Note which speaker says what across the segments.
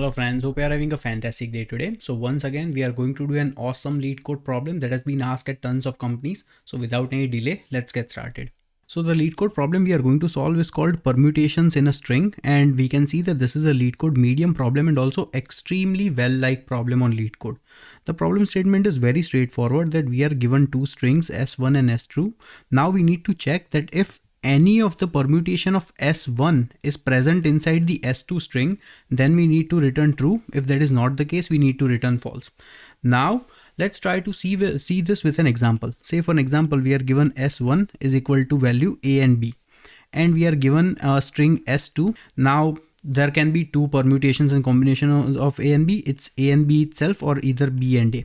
Speaker 1: Hello friends, hope you are having a fantastic day today. So once again, we are going to do an awesome LeetCode problem that has been asked at tons of companies. So without any delay, let's get started. So the LeetCode problem we are going to solve is called permutations in a string, and we can see that this is a LeetCode medium problem and also extremely well-liked problem on LeetCode. The problem statement is very straightforward that we are given two strings S1 and S2. Now we need to check that if any of the permutation of S1 is present inside the S2 string, then we need to return true. If that is not the case, we need to return false. Now let's try to see this with an example. Say for an example, we are given S1 is equal to value A and B, and we are given a string S2. Now there can be two permutations and combinations of A and B. It's A and B itself or either B and A.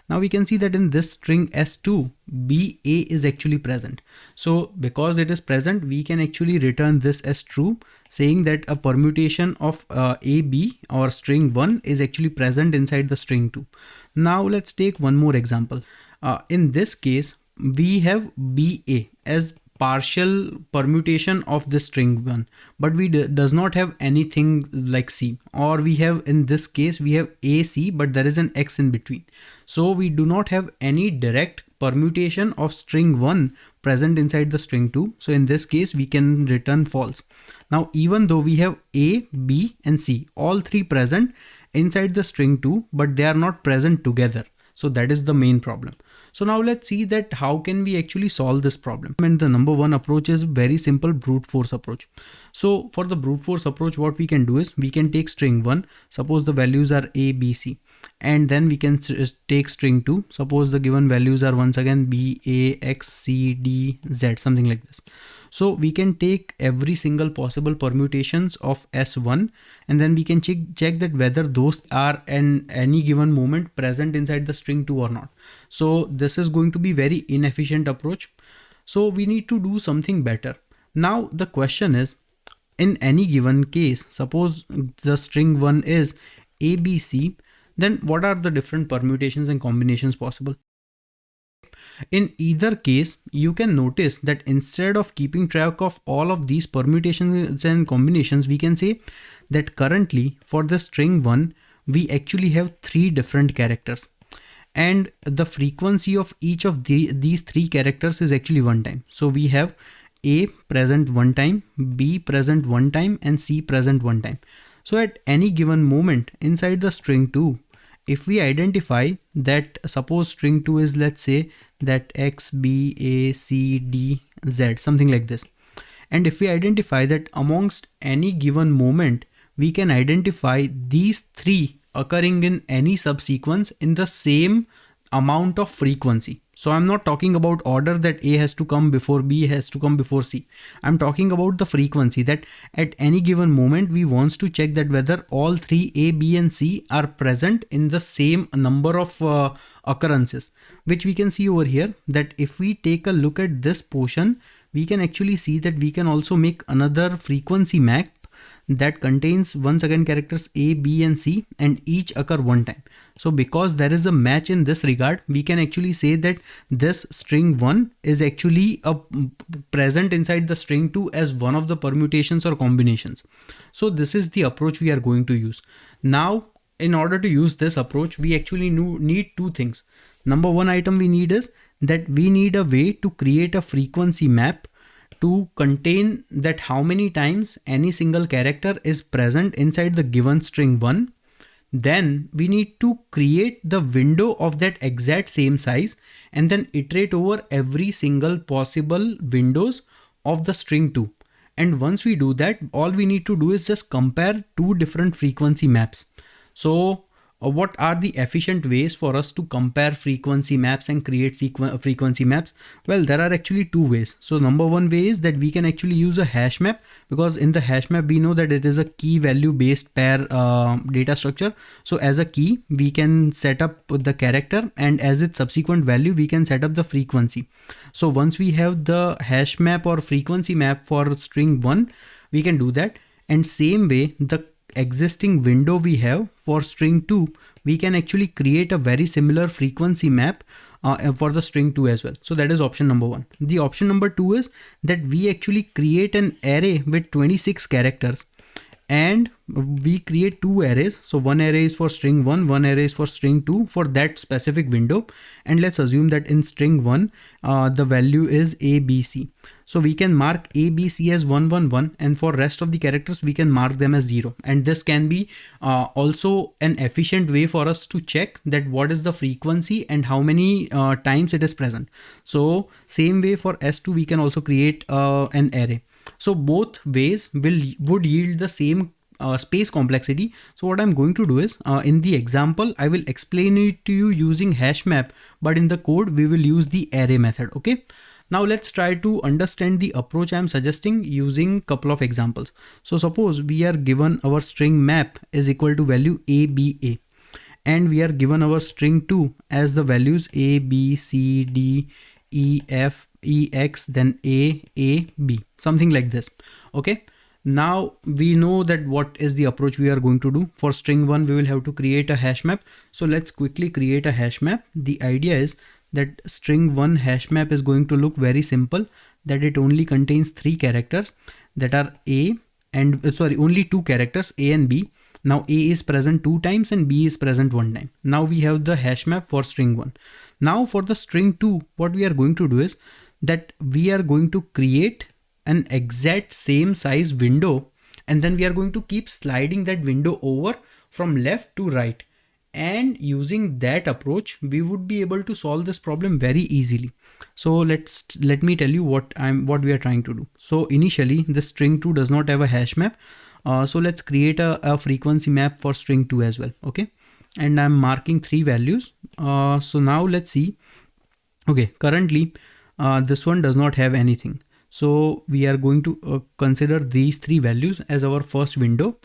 Speaker 1: Now we can see that in this string S2, BA is actually present. So because it is present, we can actually return this as true, saying that a permutation of AB or string 1 is actually present inside the string 2. Now let's take one more example. In this case, we have BA as partial permutation of the string 1, but we does not have anything like C, or we have, in this case, we have AC, but there is an X in between. So we do not have any direct permutation of string 1 present inside the string 2. So in this case, we can return false. Now, even though we have A, B and C, all three present inside the string 2, but they are not present together. So that is the main problem. So now let's see that how can we actually solve this problem. And the number one approach is very simple brute force approach. So for the brute force approach, what we can do is we can take string 1, suppose the values are A, B, C, and then we can take string 2, suppose the given values are once again B, A, X, C, D, Z, something like this. So we can take every single possible permutations of S1, and then we can check that whether those are in any given moment present inside the string 2 or not. So this is going to be very inefficient approach. So we need to do something better. Now the question is, in any given case, suppose the string 1 is ABC, then what are the different permutations and combinations possible? In either case, you can notice that instead of keeping track of all of these permutations and combinations, we can say that currently for the string 1, we actually have three different characters, and the frequency of each of these three characters is actually one time. So we have A present one time, B present one time, and C present one time. So at any given moment inside the string 2, if we identify that, suppose string 2 is, let's say that X, B, A, C, D, Z, something like this. And if we identify that amongst any given moment, we can identify these three occurring in any subsequence in the same amount of frequency. So I'm not talking about order that A has to come before B has to come before C. I'm talking about the frequency, that at any given moment we want to check that whether all three A, B and C are present in the same number of occurrences, which we can see over here, that if we take a look at this portion, we can actually see that we can also make another frequency map that contains once again characters A, B and C, and each occur one time. So because there is a match in this regard, we can actually say that this string 1 is actually present inside the string 2 as one of the permutations or combinations. So this is the approach we are going to use. Now, in order to use this approach, we actually need two things. Number one item we need is that we need a way to create a frequency map to contain that how many times any single character is present inside the given string 1. Then we need to create the window of that exact same size and then iterate over every single possible windows of the string 2. And once we do that, all we need to do is just compare two different frequency maps. So what are the efficient ways for us to compare frequency maps and create frequency maps? Well, there are actually two ways. So number one way is that we can actually use a hash map, because in the hash map, we know that it is a key value based pair data structure. So as a key, we can set up the character, and as its subsequent value, we can set up the frequency. So once we have the hash map or frequency map for string 1, we can do that. And same way, the existing window we have for string 2, we can actually create a very similar frequency map for the string 2 as well. So that is option number 1. The option number 2 is that we actually create an array with 26 characters, and we create two arrays. So one array is for string 1, one array is for string 2 for that specific window. And let's assume that in string 1, the value is ABC. So we can mark ABC as 111, and for rest of the characters, we can mark them as 0. And this can be also an efficient way for us to check that what is the frequency and how many times it is present. So same way for S2, we can also create an array. So both ways would yield the same space complexity. So what I'm going to do is in the example, I will explain it to you using hash map, but in the code, we will use the array method. Okay. Now let's try to understand the approach I'm suggesting using couple of examples. So suppose we are given our string map is equal to value ABA, and we are given our string 2 as the values A, B, C, D, E, F, EX, then A, B, something like this. Okay. Now we know that what is the approach we are going to do. For string 1, we will have to create a hash map. So let's quickly create a hash map. The idea is that string 1 hash map is going to look very simple, that it only contains 3 characters that are A and only 2 characters, A and B. Now A is present 2 times and B is present 1 time. Now we have the hash map for string 1. Now for the string 2, what we are going to do is that we are going to create an exact same size window, and then we are going to keep sliding that window over from left to right. And using that approach, we would be able to solve this problem very easily. So let me tell you what we are trying to do. So initially the string 2 does not have a hash map. So let's create a frequency map for string 2 as well. Okay. And I'm marking 3 values. So now let's see. Okay. Currently this one does not have anything. So we are going to consider these 3 values as our first window.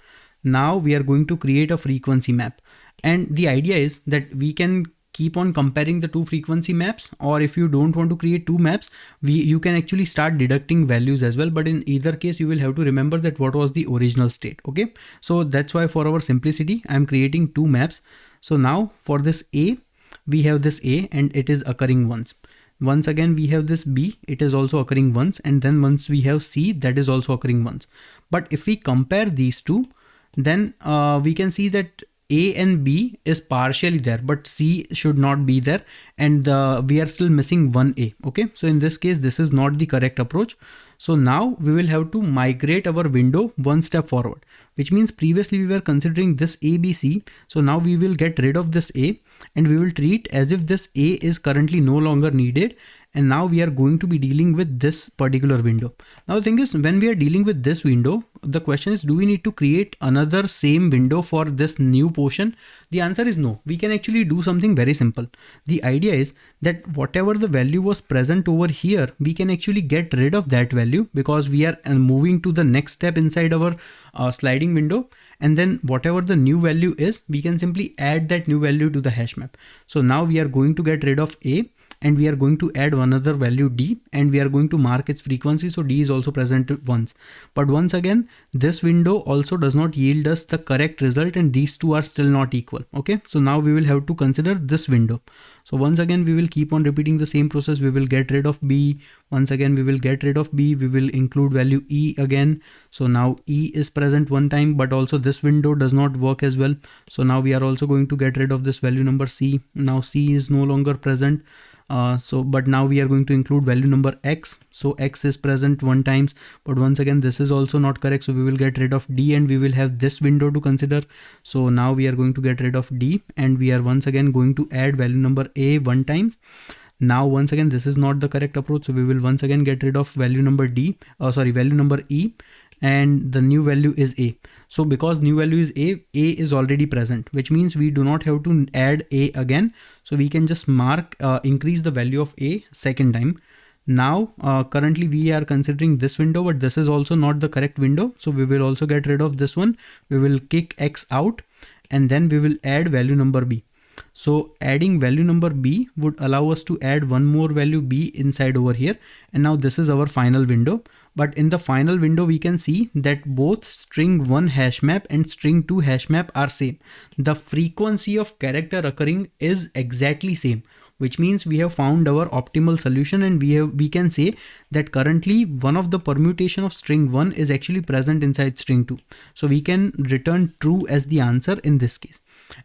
Speaker 1: Now we are going to create a frequency map. And the idea is that we can keep on comparing the 2 frequency maps, or if you don't want to create 2 maps, you can actually start deducting values as well. But in either case, you will have to remember that what was the original state. Okay. So that's why for our simplicity, I'm creating 2 maps. So now for this A, we have this A and it is occurring once. Once again, we have this B, it is also occurring once. And then once we have C, that is also occurring once. But if we compare these two, then we can see that A and B is partially there, but C should not be there, and we are still missing one A. Okay, so in this case, this is not the correct approach. So now we will have to migrate our window one step forward, which means previously we were considering this ABC. So now we will get rid of this A and we will treat as if this A is currently no longer needed. And now we are going to be dealing with this particular window. Now the thing is, when we are dealing with this window, the question is, do we need to create another same window for this new portion? The answer is no. We can actually do something very simple. The idea is that whatever the value was present over here, we can actually get rid of that value because we are moving to the next step inside our sliding window. And then whatever the new value is, we can simply add that new value to the hash map. So now we are going to get rid of A, and we are going to add one other value D, and we are going to mark its frequency. So D is also present once. But once again, this window also does not yield us the correct result, and these two are still not equal. Okay, so now we will have to consider this window. So once again, we will keep on repeating the same process. We will get rid of B. Once again, we will get rid of B. We will include value E again. So now E is present one time, but also this window does not work as well. So now we are also going to get rid of this value number C. Now C is no longer present. But now we are going to include value number X. So X is present one times, but once again, this is also not correct. So we will get rid of D and we will have this window to consider. So now we are going to get rid of D and we are once again going to add value number A one times. Now, once again, this is not the correct approach. So we will once again get rid of value number value number E, and the new value is A. So because new value is A is already present, which means we do not have to add A again. So we can just increase the value of A second time. Now, currently we are considering this window, but this is also not the correct window. So we will also get rid of this one. We will kick X out and then we will add value number B. So adding value number B would allow us to add one more value B inside over here. And now this is our final window. But in the final window, we can see that both string 1 hash map and string 2 hash map are same. The frequency of character occurring is exactly same. which means we have found our optimal solution, and we can say that currently one of the permutation of string 1 is actually present inside string 2. So we can return true as the answer in this case.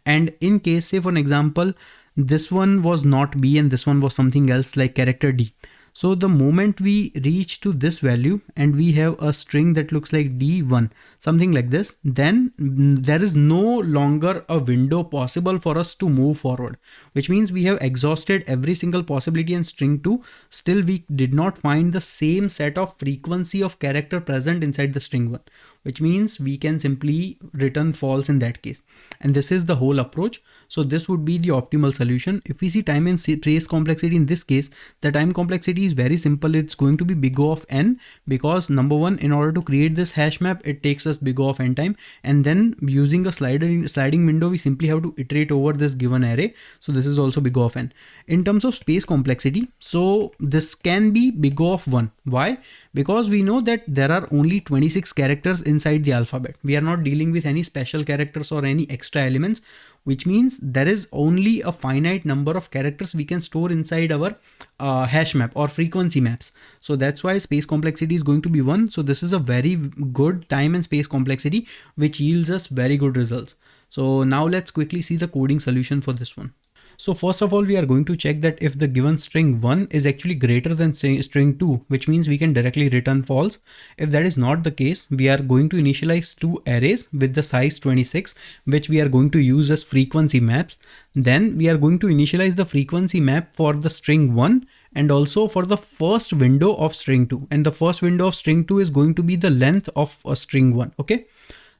Speaker 1: And in case, say for an example, this one was not B and this one was something else like character D. So the moment we reach to this value and we have a string that looks like D1, something like this, then there is no longer a window possible for us to move forward, which means we have exhausted every single possibility in string 2. Still, we did not find the same set of frequency of character present inside the string 1, which means we can simply return false in that case. And this is the whole approach. So this would be the optimal solution. If we see time and trace complexity in this case, the time complexity is very simple. It's going to be big O of n, because number one, in order to create this hash map, it takes us big O of n time. And then using a sliding window, we simply have to iterate over this given array. So this is also big O of n. In terms of space complexity, so this can be big O of 1. Why? Because we know that there are only 26 characters inside the alphabet. We are not dealing with any special characters or any extra elements, which means there is only a finite number of characters we can store inside our hash map or frequency maps. So that's why space complexity is going to be 1. So this is a very good time and space complexity, which yields us very good results. So now let's quickly see the coding solution for this one. So first of all, we are going to check that if the given string 1 is actually greater than string 2, which means we can directly return false. If that is not the case, we are going to initialize two arrays with the size 26, which we are going to use as frequency maps. Then we are going to initialize the frequency map for the string 1 and also for the first window of string 2. And the first window of string 2 is going to be the length of a string 1. Okay.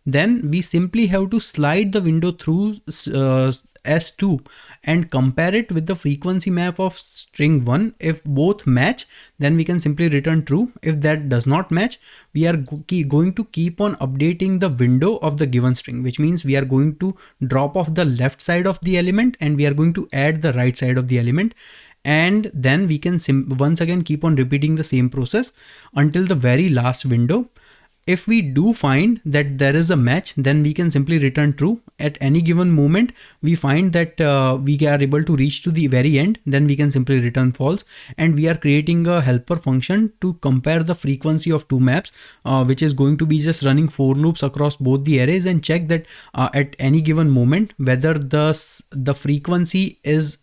Speaker 1: Then we simply have to slide the window through S2 and compare it with the frequency map of string 1. If both match, then we can simply return true. If that does not match, we are going to keep on updating the window of the given string, which means we are going to drop off the left side of the element and we are going to add the right side of the element. And then we can once again keep on repeating the same process until the very last window. If we do find that there is a match, then we can simply return true. At any given moment, we find that we are able to reach to the very end, then we can simply return false. And we are creating a helper function to compare the frequency of two maps, which is going to be just running for loops across both the arrays and check that at any given moment, whether the frequency is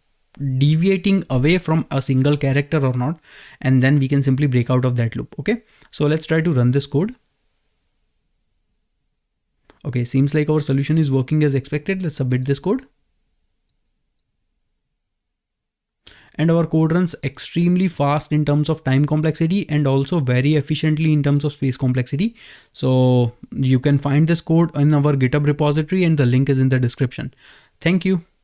Speaker 1: deviating away from a single character or not. And then we can simply break out of that loop. Okay, so let's try to run this code. Okay, seems like our solution is working as expected. Let's submit this code. And our code runs extremely fast in terms of time complexity and also very efficiently in terms of space complexity. So you can find this code in our GitHub repository and the link is in the description. Thank you.